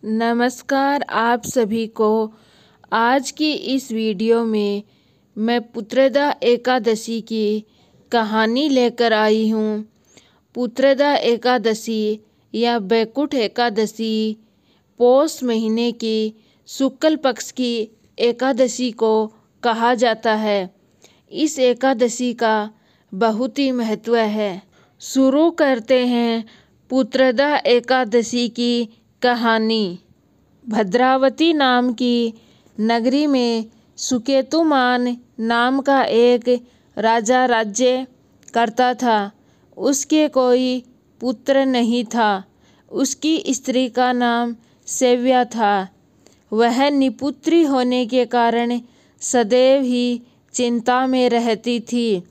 नमस्कार आप सभी को। आज की इस वीडियो में मैं पुत्रदा एकादशी की कहानी लेकर आई हूँ। पुत्रदा एकादशी या बैकुंठ एकादशी पौष महीने की शुक्ल पक्ष की एकादशी को कहा जाता है। इस एकादशी का बहुत ही महत्व है। शुरू करते हैं पुत्रदा एकादशी की कहानी। भद्रावती नाम की नगरी में सुकेतुमान नाम का एक राजा राज्य करता था। उसके कोई पुत्र नहीं था। उसकी स्त्री का नाम सेव्या था। वह निपुत्री होने के कारण सदैव ही चिंता में रहती थी।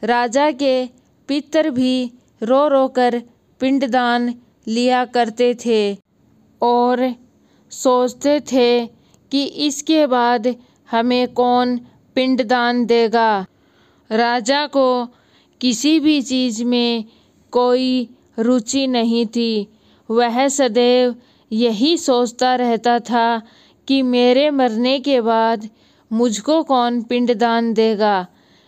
राजा के पितर भी रो रो कर पिंडदान लिया करते थे और सोचते थे कि इसके बाद हमें कौन पिंडदान देगा। राजा को किसी भी चीज़ में कोई रुचि नहीं थी। वह सदैव यही सोचता रहता था कि मेरे मरने के बाद मुझको कौन पिंडदान देगा।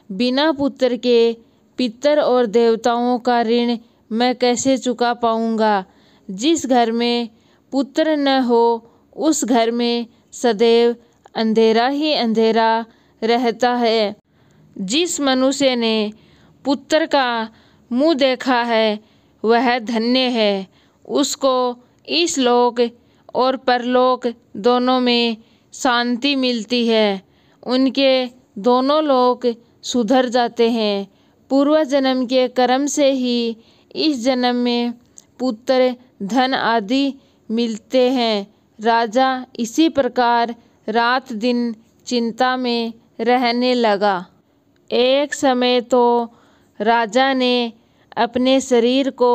बिना पुत्र के पितर और देवताओं का ऋण मैं कैसे चुका पाऊंगा। जिस घर में पुत्र न हो उस घर में सदैव अंधेरा ही अंधेरा रहता है। जिस मनुष्य ने पुत्र का मुँह देखा है वह धन्य है। उसको इस लोक और परलोक दोनों में शांति मिलती है। उनके दोनों लोक सुधर जाते हैं। पूर्व जन्म के कर्म से ही इस जन्म में पुत्र धन आदि मिलते हैं। राजा इसी प्रकार रात दिन चिंता में रहने लगा। एक समय तो राजा ने अपने शरीर को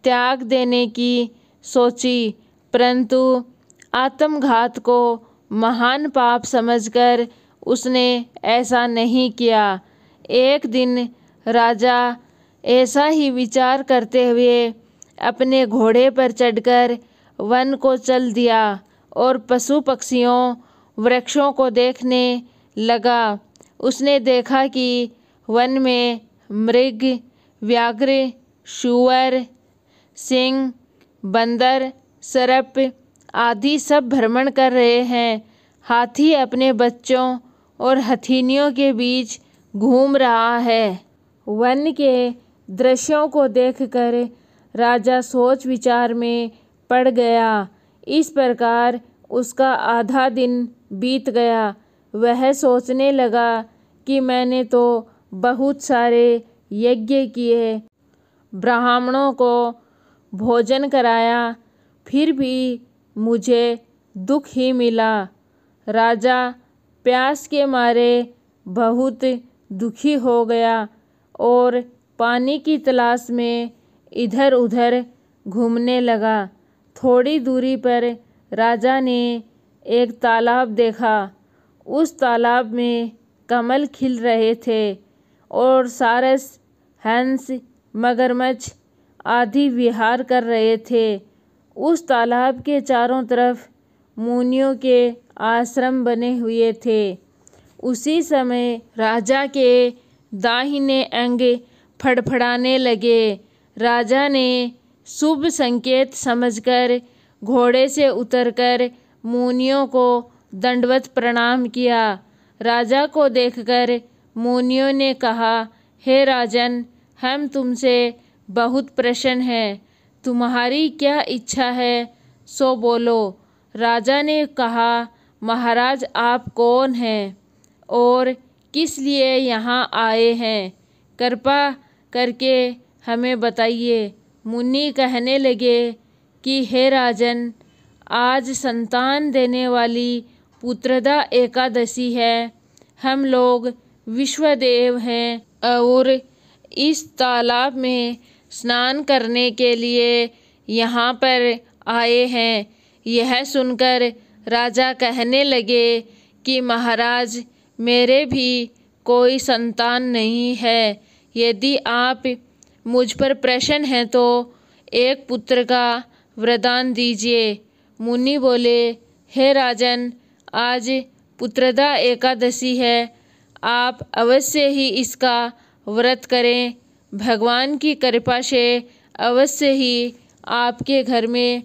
त्याग देने की सोची, परंतु आत्मघात को महान पाप समझकर उसने ऐसा नहीं किया। एक दिन राजा ऐसा ही विचार करते हुए अपने घोड़े पर चढ़कर वन को चल दिया और पशु पक्षियों वृक्षों को देखने लगा। उसने देखा कि वन में मृग, व्याघ्र, सूअर, सिंह, बंदर, सर्प आदि सब भ्रमण कर रहे हैं। हाथी अपने बच्चों और हथिनियों के बीच घूम रहा है। वन के दृश्यों को देखकर राजा सोच विचार में पड़ गया। इस प्रकार उसका आधा दिन बीत गया। वह सोचने लगा कि मैंने तो बहुत सारे यज्ञ किए, ब्राह्मणों को भोजन कराया, फिर भी मुझे दुख ही मिला। राजा प्यास के मारे बहुत दुखी हो गया और पानी की तलाश में इधर उधर घूमने लगा। थोड़ी दूरी पर राजा ने एक तालाब देखा। उस तालाब में कमल खिल रहे थे और सारस, हंस, मगरमच्छ आदि विहार कर रहे थे। उस तालाब के चारों तरफ मुनियों के आश्रम बने हुए थे। उसी समय राजा के दाहिने अंग फड़फड़ाने लगे। राजा ने शुभ संकेत समझकर घोड़े से उतरकर मुनियों को दंडवत प्रणाम किया। राजा को देखकर मुनियों ने कहा, हे राजन, हम तुमसे बहुत प्रसन्न हैं। तुम्हारी क्या इच्छा है सो बोलो। राजा ने कहा, महाराज आप कौन हैं और किस लिए यहाँ आए हैं, कृपा करके हमें बताइए। मुनि कहने लगे कि हे राजन, आज संतान देने वाली पुत्रदा एकादशी है। हम लोग विश्वदेव हैं और इस तालाब में स्नान करने के लिए यहाँ पर आए हैं। यह सुनकर राजा कहने लगे कि महाराज, मेरे भी कोई संतान नहीं है। यदि आप मुझ पर प्रसन्न हैं तो एक पुत्र का वरदान दीजिए। मुनि बोले, हे राजन, आज पुत्रदा एकादशी है, आप अवश्य ही इसका व्रत करें। भगवान की कृपा से अवश्य ही आपके घर में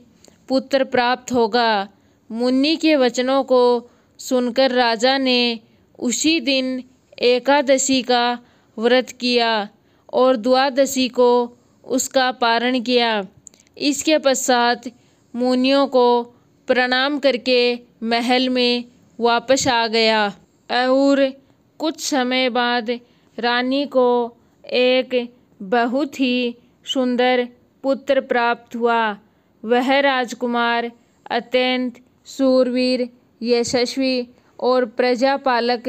पुत्र प्राप्त होगा। मुनि के वचनों को सुनकर राजा ने उसी दिन एकादशी का व्रत किया और द्वादशी को उसका पारण किया। इसके पश्चात मुनियों को प्रणाम करके महल में वापस आ गया और कुछ समय बाद रानी को एक बहुत ही सुंदर पुत्र प्राप्त हुआ। वह राजकुमार अत्यंत शूरवीर, यशस्वी और प्रजापालक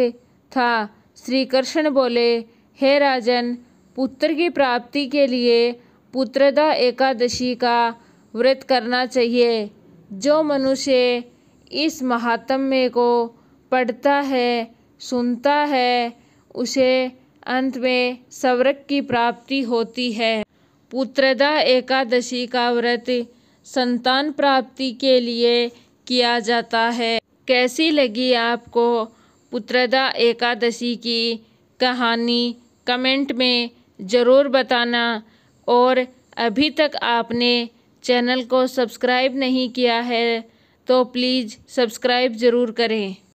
था। श्री कृष्ण बोले, हे राजन, पुत्र की प्राप्ति के लिए पुत्रदा एकादशी का व्रत करना चाहिए। जो मनुष्य इस महात्म्य को पढ़ता है, सुनता है, उसे अंत में स्वर्ग की प्राप्ति होती है। पुत्रदा एकादशी का व्रत संतान प्राप्ति के लिए किया जाता है। कैसी लगी आपको पुत्रदा एकादशी की कहानी? कमेंट में ज़रूर बताना। और अभी तक आपने चैनल को सब्सक्राइब नहीं किया है तो प्लीज़ सब्सक्राइब ज़रूर करें।